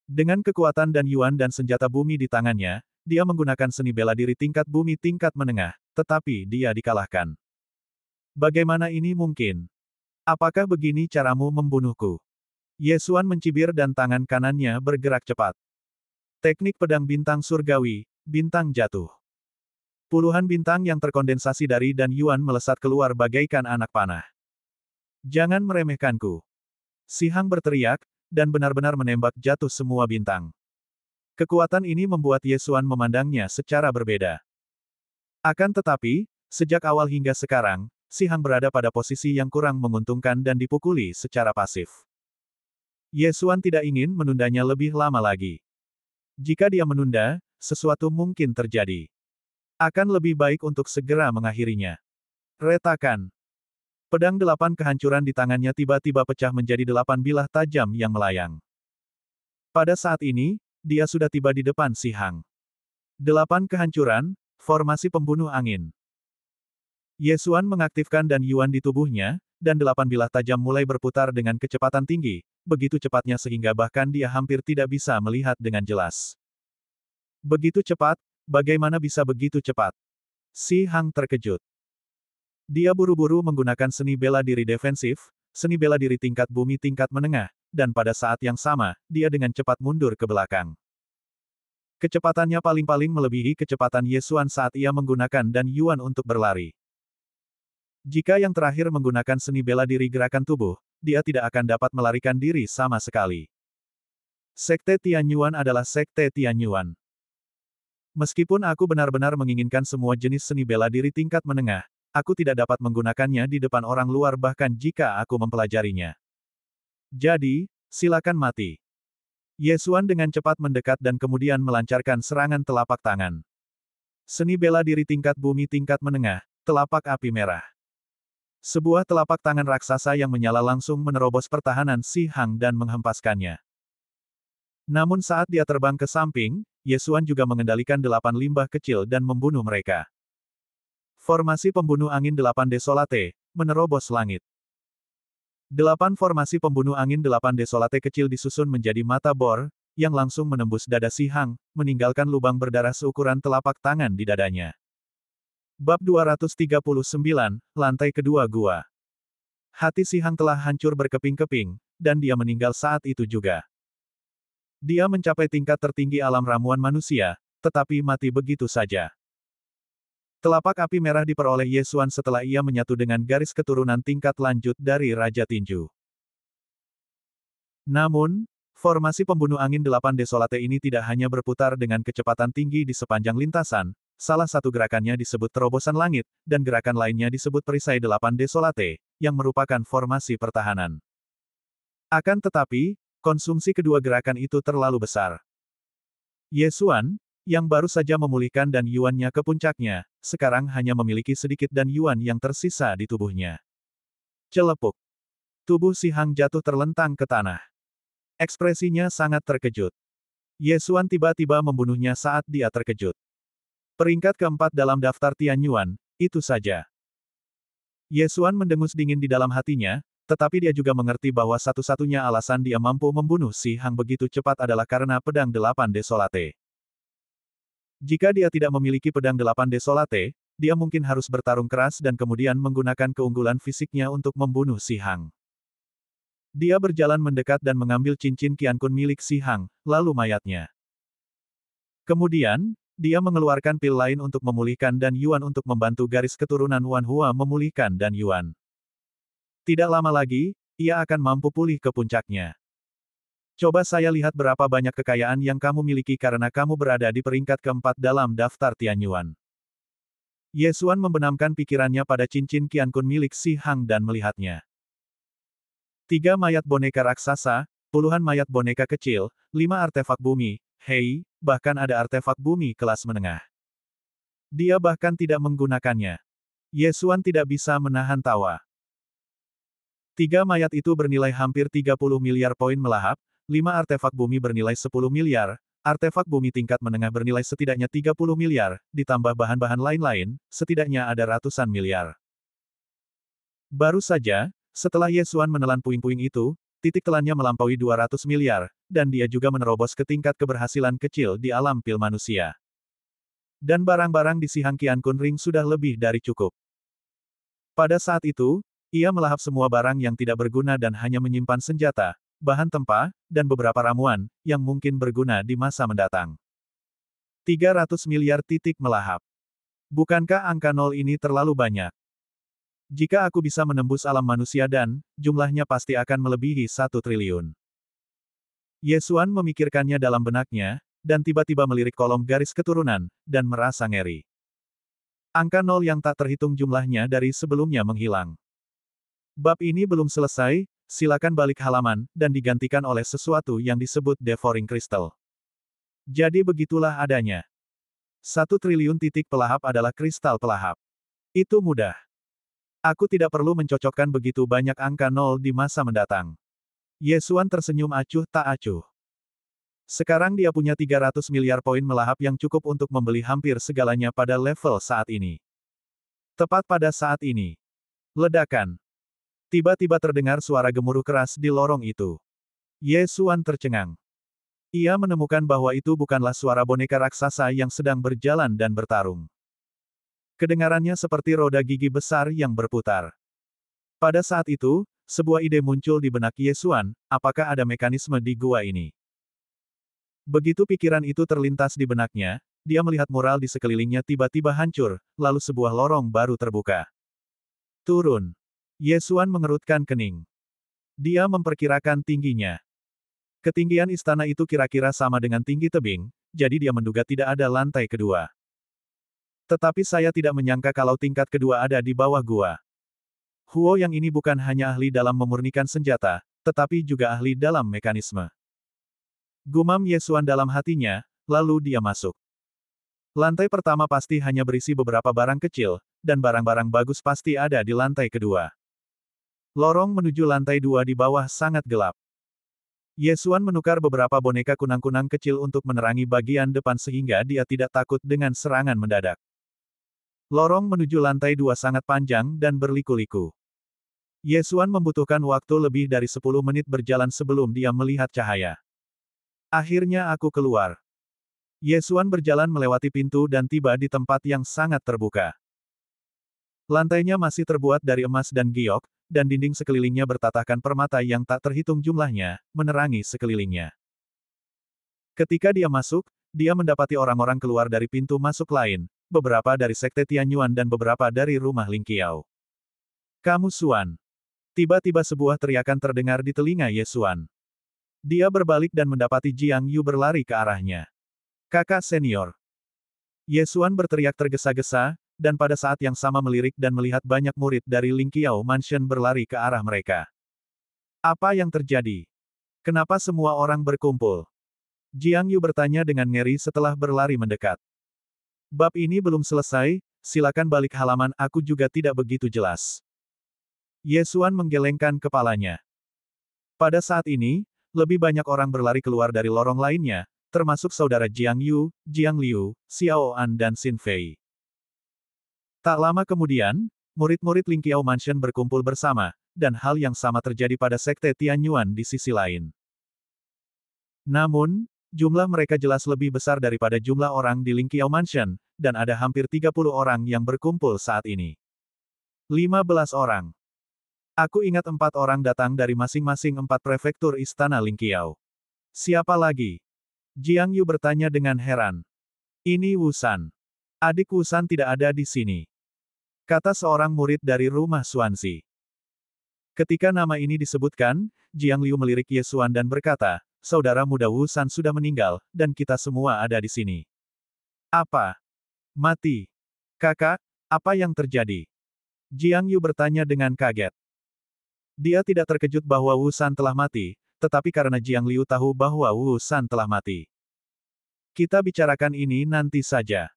Dengan kekuatan dan Yuan dan senjata bumi di tangannya, dia menggunakan seni bela diri tingkat bumi tingkat menengah, tetapi dia dikalahkan. Bagaimana ini mungkin? Apakah begini caramu membunuhku? Ye Xuan mencibir dan tangan kanannya bergerak cepat. Teknik pedang bintang surgawi, bintang jatuh. Puluhan bintang yang terkondensasi dari dan Yuan melesat keluar bagaikan anak panah. Jangan meremehkanku. Si Hang berteriak, dan benar-benar menembak jatuh semua bintang. Kekuatan ini membuat Ye Xuan memandangnya secara berbeda. Akan tetapi, sejak awal hingga sekarang, si Hang berada pada posisi yang kurang menguntungkan dan dipukuli secara pasif. Ye Xuan tidak ingin menundanya lebih lama lagi. Jika dia menunda, sesuatu mungkin terjadi. Akan lebih baik untuk segera mengakhirinya. Retakan. Pedang 8 kehancuran di tangannya tiba-tiba pecah menjadi 8 bilah tajam yang melayang. Pada saat ini, dia sudah tiba di depan si Hang. 8 kehancuran, formasi pembunuh angin. Ye Xuan mengaktifkan dan Yuan di tubuhnya, dan 8 bilah tajam mulai berputar dengan kecepatan tinggi, begitu cepatnya sehingga bahkan dia hampir tidak bisa melihat dengan jelas. Begitu cepat, bagaimana bisa begitu cepat? Si Hang terkejut. Dia buru-buru menggunakan seni bela diri defensif, seni bela diri tingkat bumi tingkat menengah, dan pada saat yang sama, dia dengan cepat mundur ke belakang. Kecepatannya paling-paling melebihi kecepatan Ye Xuan saat ia menggunakan dan Yuan untuk berlari. Jika yang terakhir menggunakan seni bela diri gerakan tubuh, dia tidak akan dapat melarikan diri sama sekali. Sekte Tianyuan adalah Sekte Tianyuan. Meskipun aku benar-benar menginginkan semua jenis seni bela diri tingkat menengah, aku tidak dapat menggunakannya di depan orang luar bahkan jika aku mempelajarinya. Jadi, silakan mati. Ye Xuan dengan cepat mendekat dan kemudian melancarkan serangan telapak tangan. Seni bela diri tingkat bumi tingkat menengah, telapak api merah. Sebuah telapak tangan raksasa yang menyala langsung menerobos pertahanan si Hang dan menghempaskannya. Namun saat dia terbang ke samping, Ye Xuan juga mengendalikan 8 limbah kecil dan membunuh mereka. Formasi pembunuh angin 8 Desolate, menerobos langit. 8 formasi pembunuh angin 8 Desolate kecil disusun menjadi mata bor, yang langsung menembus dada si Hang, meninggalkan lubang berdarah seukuran telapak tangan di dadanya. Bab 239, Lantai Kedua Gua. Hati si Hang telah hancur berkeping-keping, dan dia meninggal saat itu juga. Dia mencapai tingkat tertinggi alam ramuan manusia, tetapi mati begitu saja. Telapak api merah diperoleh Ye Xuan setelah ia menyatu dengan garis keturunan tingkat lanjut dari Raja Tinju. Namun, formasi pembunuh angin 8 Desolate ini tidak hanya berputar dengan kecepatan tinggi di sepanjang lintasan, salah satu gerakannya disebut terobosan langit, dan gerakan lainnya disebut perisai 8 Desolate, yang merupakan formasi pertahanan. Akan tetapi, konsumsi kedua gerakan itu terlalu besar. Ye Xuan, yang baru saja memulihkan dan Yuannya ke puncaknya, sekarang hanya memiliki sedikit dan Yuan yang tersisa di tubuhnya. Celepuk. Tubuh si Hang jatuh terlentang ke tanah. Ekspresinya sangat terkejut. Ye Xuan tiba-tiba membunuhnya saat dia terkejut. Peringkat keempat dalam daftar Tianyuan, itu saja. Ye Xuan mendengus dingin di dalam hatinya, tetapi dia juga mengerti bahwa satu-satunya alasan dia mampu membunuh si Hang begitu cepat adalah karena pedang 8 Desolate. Jika dia tidak memiliki pedang 8 Desolate, dia mungkin harus bertarung keras dan kemudian menggunakan keunggulan fisiknya untuk membunuh si Hang. Dia berjalan mendekat dan mengambil cincin Qiankun milik si Hang, lalu mayatnya. Kemudian, dia mengeluarkan pil lain untuk memulihkan dan Yuan untuk membantu garis keturunan Wan Hua memulihkan dan Yuan. Tidak lama lagi, ia akan mampu pulih ke puncaknya. Coba saya lihat berapa banyak kekayaan yang kamu miliki karena kamu berada di peringkat keempat dalam daftar Tianyuan. Ye Xuan membenamkan pikirannya pada cincin Qiankun milik si Hang dan melihatnya. 3 mayat boneka raksasa, puluhan mayat boneka kecil, 5 artefak bumi, hei, bahkan ada artefak bumi kelas menengah. Dia bahkan tidak menggunakannya. Ye Xuan tidak bisa menahan tawa. 3 mayat itu bernilai hampir 30 miliar poin melahap, 5 artefak bumi bernilai 10 miliar, artefak bumi tingkat menengah bernilai setidaknya 30 miliar, ditambah bahan-bahan lain-lain, setidaknya ada ratusan miliar. Baru saja, setelah Ye Xuan menelan puing-puing itu, titik telannya melampaui 200 miliar, dan dia juga menerobos ke tingkat keberhasilan kecil di alam pil manusia. Dan barang-barang di si Hang Qiankun Ring sudah lebih dari cukup. Pada saat itu, ia melahap semua barang yang tidak berguna dan hanya menyimpan senjata, bahan tempa, dan beberapa ramuan, yang mungkin berguna di masa mendatang. 300 miliar titik melahap. Bukankah angka nol ini terlalu banyak? Jika aku bisa menembus alam manusia dan, jumlahnya pasti akan melebihi 1 triliun. Yesuan memikirkannya dalam benaknya, dan tiba-tiba melirik kolom garis keturunan, dan merasa ngeri. Angka nol yang tak terhitung jumlahnya dari sebelumnya menghilang. Bab ini belum selesai, silakan balik halaman, dan digantikan oleh sesuatu yang disebut devouring crystal. Jadi begitulah adanya. 1 triliun titik pelahap adalah kristal pelahap. Itu mudah. Aku tidak perlu mencocokkan begitu banyak angka nol di masa mendatang. Yesuan tersenyum acuh tak acuh. Sekarang dia punya 300 miliar poin melahap yang cukup untuk membeli hampir segalanya pada level saat ini. Tepat pada saat ini. Ledakan. Tiba-tiba terdengar suara gemuruh keras di lorong itu. Yesuan tercengang. Ia menemukan bahwa itu bukanlah suara boneka raksasa yang sedang berjalan dan bertarung. Kedengarannya seperti roda gigi besar yang berputar. Pada saat itu, sebuah ide muncul di benak Yesuan, apakah ada mekanisme di gua ini? Begitu pikiran itu terlintas di benaknya, dia melihat mural di sekelilingnya tiba-tiba hancur, lalu sebuah lorong baru terbuka. Turun. Yesuan mengerutkan kening. Dia memperkirakan tingginya. Ketinggian istana itu kira-kira sama dengan tinggi tebing, jadi dia menduga tidak ada lantai kedua. Tetapi saya tidak menyangka kalau tingkat kedua ada di bawah gua. Huo yang ini bukan hanya ahli dalam memurnikan senjata, tetapi juga ahli dalam mekanisme. Gumam Yesuan dalam hatinya, lalu dia masuk. Lantai pertama pasti hanya berisi beberapa barang kecil, dan barang-barang bagus pasti ada di lantai kedua. Lorong menuju lantai 2 di bawah sangat gelap. Yesuan menukar beberapa boneka kunang-kunang kecil untuk menerangi bagian depan sehingga dia tidak takut dengan serangan mendadak. Lorong menuju lantai 2 sangat panjang dan berliku-liku. Yesuan membutuhkan waktu lebih dari 10 menit berjalan sebelum dia melihat cahaya. Akhirnya aku keluar. Yesuan berjalan melewati pintu dan tiba di tempat yang sangat terbuka. Lantainya masih terbuat dari emas dan giok, dan dinding sekelilingnya bertatahkan permata yang tak terhitung jumlahnya, menerangi sekelilingnya. Ketika dia masuk, dia mendapati orang-orang keluar dari pintu masuk lain, beberapa dari Sekte Tianyuan dan beberapa dari rumah Ling Qiao. Kamu Suan. Tiba-tiba sebuah teriakan terdengar di telinga Yesuan. Dia berbalik dan mendapati Jiang Yu berlari ke arahnya. Kakak senior. Yesuan berteriak tergesa-gesa, dan pada saat yang sama melirik dan melihat banyak murid dari Ling Qiao Mansion berlari ke arah mereka. Apa yang terjadi? Kenapa semua orang berkumpul? Jiang Yu bertanya dengan ngeri setelah berlari mendekat. Bab ini belum selesai, silakan balik halaman, aku juga tidak begitu jelas. Yesuan menggelengkan kepalanya. Pada saat ini, lebih banyak orang berlari keluar dari lorong lainnya, termasuk saudara Jiang Yu, Jiang Liu, Xiao An dan Xin Fei. Tak lama kemudian, murid-murid Ling Qiao Mansion berkumpul bersama, dan hal yang sama terjadi pada Sekte Tianyuan di sisi lain. Namun, jumlah mereka jelas lebih besar daripada jumlah orang di Ling Qiao Mansion, dan ada hampir 30 orang yang berkumpul saat ini. 15 orang. Aku ingat 4 orang datang dari masing-masing 4 prefektur istana Ling Qiao. Siapa lagi? Jiang Yu bertanya dengan heran. Ini Wu San. Adik Wu San tidak ada di sini. Kata seorang murid dari rumah Xuanzi. Ketika nama ini disebutkan, Jiang Liu melirik Yesuan dan berkata, saudara muda Wu San sudah meninggal, dan kita semua ada di sini. Apa? Mati? Kakak, apa yang terjadi? Jiang Yu bertanya dengan kaget. Dia tidak terkejut bahwa Wu San telah mati, tetapi karena Jiang Liu tahu bahwa Wu San telah mati. Kita bicarakan ini nanti saja.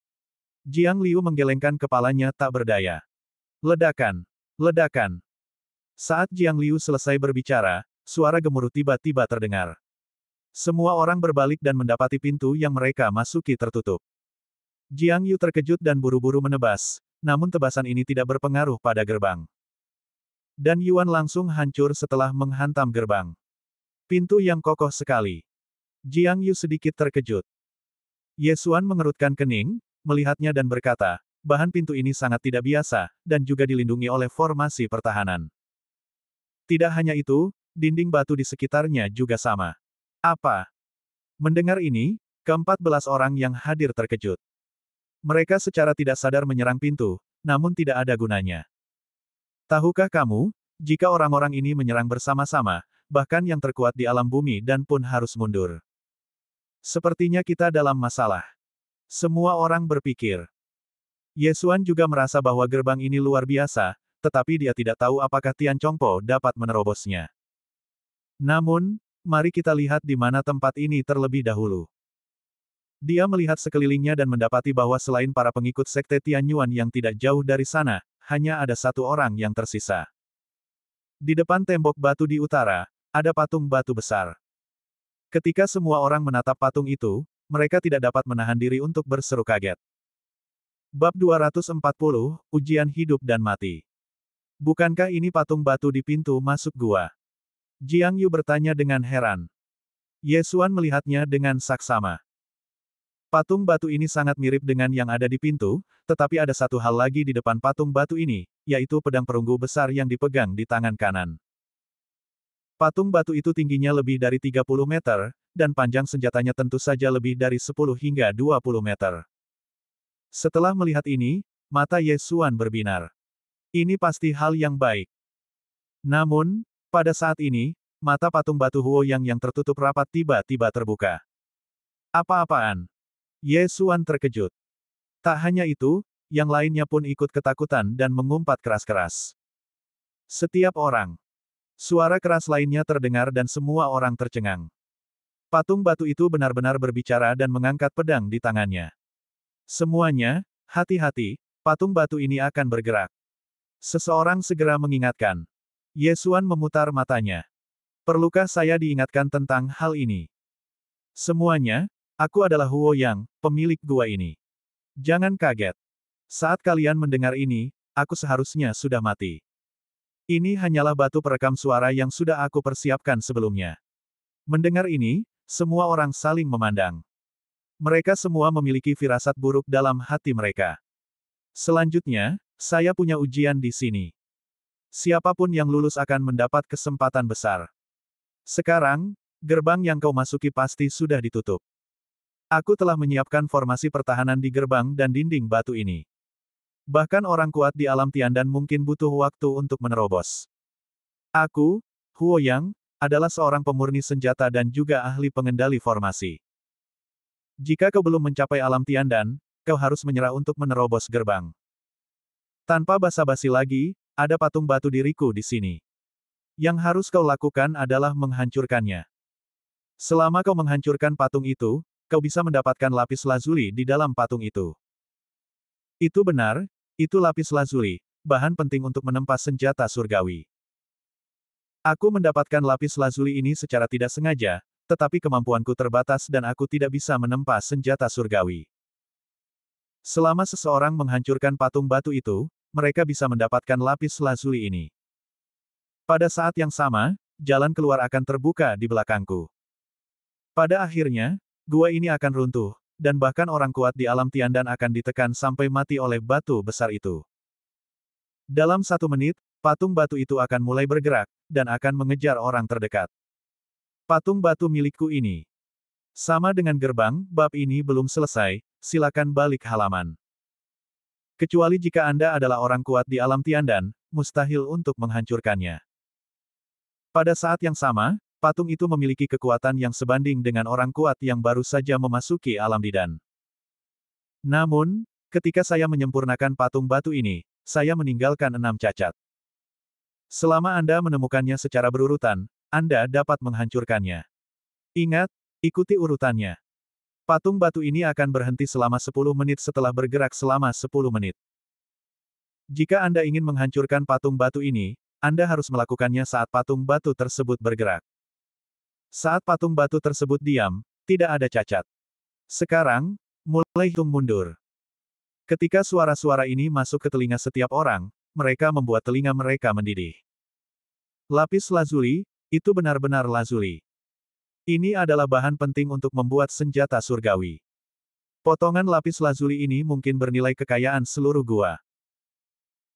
Jiang Liu menggelengkan kepalanya tak berdaya. Ledakan. Ledakan. Saat Jiang Liu selesai berbicara, suara gemuruh tiba-tiba terdengar. Semua orang berbalik dan mendapati pintu yang mereka masuki tertutup. Jiang Yu terkejut dan buru-buru menebas, namun tebasan ini tidak berpengaruh pada gerbang. Dan Yuan langsung hancur setelah menghantam gerbang. Pintu yang kokoh sekali. Jiang Yu sedikit terkejut. Yesuan mengerutkan kening, melihatnya dan berkata, bahan pintu ini sangat tidak biasa, dan juga dilindungi oleh formasi pertahanan. Tidak hanya itu, dinding batu di sekitarnya juga sama. Apa? Mendengar ini, ke-14 orang yang hadir terkejut. Mereka secara tidak sadar menyerang pintu, namun tidak ada gunanya. Tahukah kamu, jika orang-orang ini menyerang bersama-sama, bahkan yang terkuat di alam bumi dan pun harus mundur. Sepertinya kita dalam masalah. Semua orang berpikir. Yesuan juga merasa bahwa gerbang ini luar biasa, tetapi dia tidak tahu apakah Tian Chongpo dapat menerobosnya. Namun, mari kita lihat di mana tempat ini terlebih dahulu. Dia melihat sekelilingnya dan mendapati bahwa selain para pengikut sekte Tianyuan yang tidak jauh dari sana, hanya ada satu orang yang tersisa. Di depan tembok batu di utara, ada patung batu besar. Ketika semua orang menatap patung itu, mereka tidak dapat menahan diri untuk berseru kaget. Bab 240, Ujian Hidup dan Mati. Bukankah ini patung batu di pintu masuk gua? Jiang Yu bertanya dengan heran. Yesuan melihatnya dengan saksama. Patung batu ini sangat mirip dengan yang ada di pintu, tetapi ada satu hal lagi di depan patung batu ini, yaitu pedang perunggu besar yang dipegang di tangan kanan. Patung batu itu tingginya lebih dari 30 meter, dan panjang senjatanya tentu saja lebih dari 10 hingga 20 meter. Setelah melihat ini, mata Yesuan berbinar. Ini pasti hal yang baik. Namun, pada saat ini, mata patung batu Huoyang yang tertutup rapat tiba-tiba terbuka. Apa-apaan? Yesuan terkejut. Tak hanya itu, yang lainnya pun ikut ketakutan dan mengumpat keras-keras. Setiap orang. Suara keras lainnya terdengar dan semua orang tercengang. Patung batu itu benar-benar berbicara dan mengangkat pedang di tangannya. Semuanya, hati-hati, patung batu ini akan bergerak. Seseorang segera mengingatkan. Yesuan memutar matanya. Perlukah saya diingatkan tentang hal ini? Semuanya, aku adalah Huoyang, pemilik gua ini. Jangan kaget. Saat kalian mendengar ini, aku seharusnya sudah mati. Ini hanyalah batu perekam suara yang sudah aku persiapkan sebelumnya. Mendengar ini, semua orang saling memandang. Mereka semua memiliki firasat buruk dalam hati mereka. Selanjutnya, saya punya ujian di sini. Siapapun yang lulus akan mendapat kesempatan besar. Sekarang, gerbang yang kau masuki pasti sudah ditutup. Aku telah menyiapkan formasi pertahanan di gerbang dan dinding batu ini. Bahkan orang kuat di alam Tiandan mungkin butuh waktu untuk menerobos. Aku, Huoyang, adalah seorang pemurni senjata dan juga ahli pengendali formasi. Jika kau belum mencapai alam Tiandan, kau harus menyerah untuk menerobos gerbang. Tanpa basa-basi lagi, ada patung batu diriku di sini. Yang harus kau lakukan adalah menghancurkannya. Selama kau menghancurkan patung itu, kau bisa mendapatkan lapis lazuli di dalam patung itu. Itu benar, itu lapis lazuli, bahan penting untuk menempa senjata surgawi. Aku mendapatkan lapis lazuli ini secara tidak sengaja, tetapi kemampuanku terbatas dan aku tidak bisa menempa senjata surgawi. Selama seseorang menghancurkan patung batu itu, mereka bisa mendapatkan lapis lazuli ini. Pada saat yang sama, jalan keluar akan terbuka di belakangku. Pada akhirnya, gua ini akan runtuh, dan bahkan orang kuat di alam Tiandan akan ditekan sampai mati oleh batu besar itu. Dalam 1 menit, patung batu itu akan mulai bergerak, dan akan mengejar orang terdekat. Patung batu milikku ini. Sama dengan gerbang, bab ini belum selesai, silakan balik halaman. Kecuali jika Anda adalah orang kuat di alam Tiandan, mustahil untuk menghancurkannya. Pada saat yang sama, patung itu memiliki kekuatan yang sebanding dengan orang kuat yang baru saja memasuki alam Didan. Namun, ketika saya menyempurnakan patung batu ini, saya meninggalkan 6 cacat. Selama Anda menemukannya secara berurutan, Anda dapat menghancurkannya. Ingat, ikuti urutannya. Patung batu ini akan berhenti selama 10 menit setelah bergerak selama 10 menit. Jika Anda ingin menghancurkan patung batu ini, Anda harus melakukannya saat patung batu tersebut bergerak. Saat patung batu tersebut diam, tidak ada cacat. Sekarang, mulai hitung mundur. Ketika suara-suara ini masuk ke telinga setiap orang, mereka membuat telinga mereka mendidih. Lapis lazuli, itu benar-benar lazuli. Ini adalah bahan penting untuk membuat senjata surgawi. Potongan lapis lazuli ini mungkin bernilai kekayaan seluruh gua.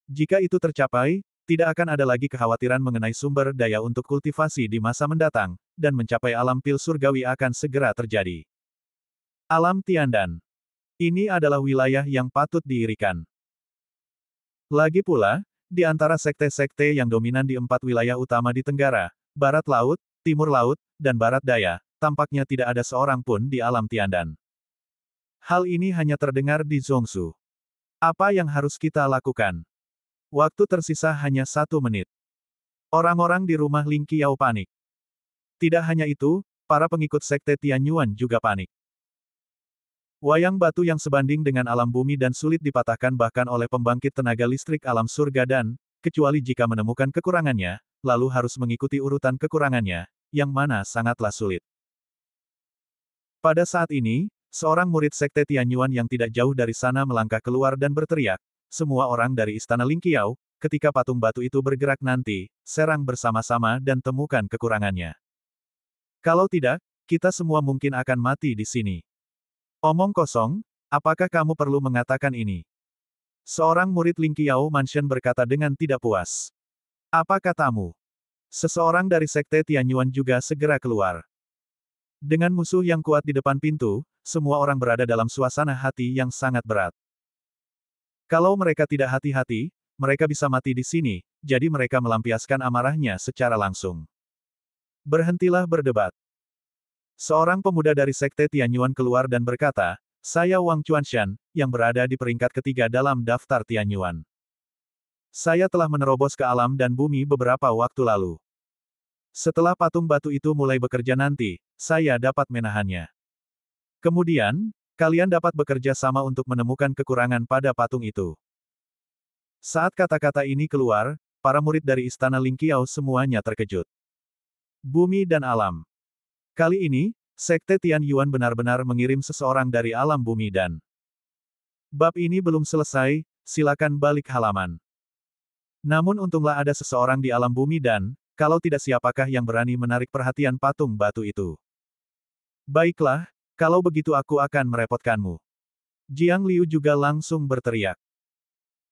Jika itu tercapai, tidak akan ada lagi kekhawatiran mengenai sumber daya untuk kultivasi di masa mendatang, dan mencapai alam pil surgawi akan segera terjadi. Alam Tiandan. Ini adalah wilayah yang patut diirikan. Lagi pula, di antara sekte-sekte yang dominan di 4 wilayah utama di Tenggara, Barat Laut, Timur Laut, dan Barat Daya, tampaknya tidak ada seorang pun di alam Tiandan. Hal ini hanya terdengar di Zhongsu. Apa yang harus kita lakukan? Waktu tersisa hanya 1 menit. Orang-orang di rumah Ling Qiao panik. Tidak hanya itu, para pengikut sekte Tianyuan juga panik. Wayang batu yang sebanding dengan alam bumi dan sulit dipatahkan bahkan oleh pembangkit tenaga listrik alam surga dan, kecuali jika menemukan kekurangannya, lalu harus mengikuti urutan kekurangannya, yang mana sangatlah sulit. Pada saat ini, seorang murid sekte Tianyuan yang tidak jauh dari sana melangkah keluar dan berteriak, semua orang dari istana Ling Qiao, ketika patung batu itu bergerak nanti, serang bersama-sama dan temukan kekurangannya. Kalau tidak, kita semua mungkin akan mati di sini. Omong kosong, apakah kamu perlu mengatakan ini? Seorang murid Ling Qiao Mansion berkata dengan tidak puas. Apa katamu? Seseorang dari sekte Tianyuan juga segera keluar. Dengan musuh yang kuat di depan pintu, semua orang berada dalam suasana hati yang sangat berat. Kalau mereka tidak hati-hati, mereka bisa mati di sini, jadi mereka melampiaskan amarahnya secara langsung. Berhentilah berdebat. Seorang pemuda dari sekte Tianyuan keluar dan berkata, saya Wang Chuanshan, yang berada di peringkat ketiga dalam daftar Tianyuan. Saya telah menerobos ke alam dan bumi beberapa waktu lalu. Setelah patung batu itu mulai bekerja nanti, saya dapat menahannya. Kemudian, kalian dapat bekerja sama untuk menemukan kekurangan pada patung itu. Saat kata-kata ini keluar, para murid dari istana Ling Qiao semuanya terkejut. Bumi dan alam. Kali ini, sekte Tianyuan benar-benar mengirim seseorang dari alam bumi dan... Bab ini belum selesai, silakan balik halaman. Namun untunglah ada seseorang di alam bumi dan, kalau tidak siapakah yang berani menarik perhatian patung batu itu. Baiklah, kalau begitu aku akan merepotkanmu. Jiang Liu juga langsung berteriak.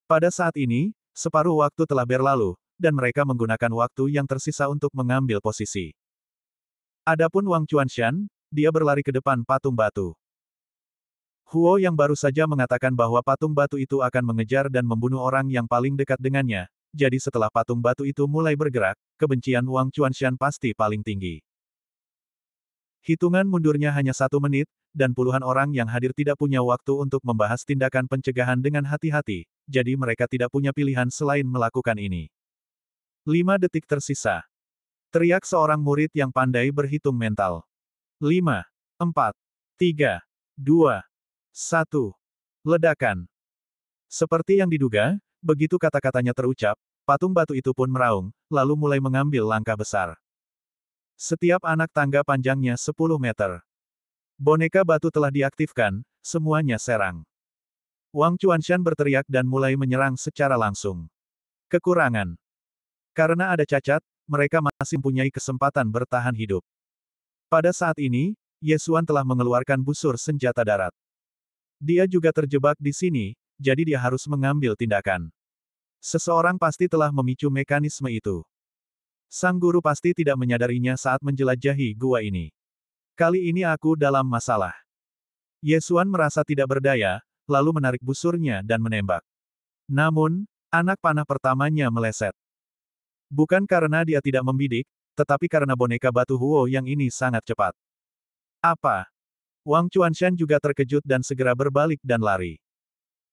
Pada saat ini, separuh waktu telah berlalu, dan mereka menggunakan waktu yang tersisa untuk mengambil posisi. Adapun Wang Chuanshan, dia berlari ke depan patung batu. Huo yang baru saja mengatakan bahwa patung batu itu akan mengejar dan membunuh orang yang paling dekat dengannya, jadi setelah patung batu itu mulai bergerak, kebencian Wang Chuanshan pasti paling tinggi. Hitungan mundurnya hanya 1 menit, dan puluhan orang yang hadir tidak punya waktu untuk membahas tindakan pencegahan dengan hati-hati, jadi mereka tidak punya pilihan selain melakukan ini. 5 detik tersisa. Teriak seorang murid yang pandai berhitung mental. 5, 4, 3, 2, 1. Ledakan. Seperti yang diduga, begitu kata-katanya terucap, patung batu itu pun meraung, lalu mulai mengambil langkah besar. Setiap anak tangga panjangnya 10 meter. Boneka batu telah diaktifkan, semuanya serang. Wang Chuanshan berteriak dan mulai menyerang secara langsung. Kekurangan. Karena ada cacat, mereka masih mempunyai kesempatan bertahan hidup. Pada saat ini, Yesuan telah mengeluarkan busur senjata darat. Dia juga terjebak di sini, jadi dia harus mengambil tindakan. Seseorang pasti telah memicu mekanisme itu. Sang guru pasti tidak menyadarinya saat menjelajahi gua ini. Kali ini aku dalam masalah. Yesuan merasa tidak berdaya, lalu menarik busurnya dan menembak. Namun, anak panah pertamanya meleset. Bukan karena dia tidak membidik, tetapi karena boneka batu Huo yang ini sangat cepat. Apa? Wang Chuanshan juga terkejut dan segera berbalik dan lari.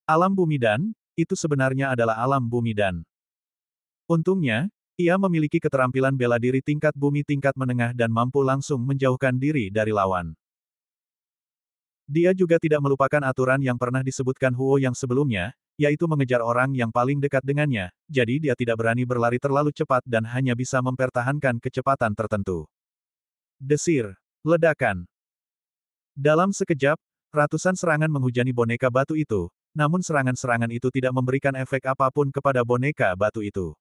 Alam bumi dan, itu sebenarnya adalah alam bumi dan. Untungnya, ia memiliki keterampilan bela diri tingkat bumi tingkat menengah dan mampu langsung menjauhkan diri dari lawan. Dia juga tidak melupakan aturan yang pernah disebutkan Huo yang sebelumnya, yaitu mengejar orang yang paling dekat dengannya, jadi dia tidak berani berlari terlalu cepat dan hanya bisa mempertahankan kecepatan tertentu. Desir. Ledakan. Dalam sekejap, ratusan serangan menghujani boneka batu itu, namun serangan-serangan itu tidak memberikan efek apapun kepada boneka batu itu.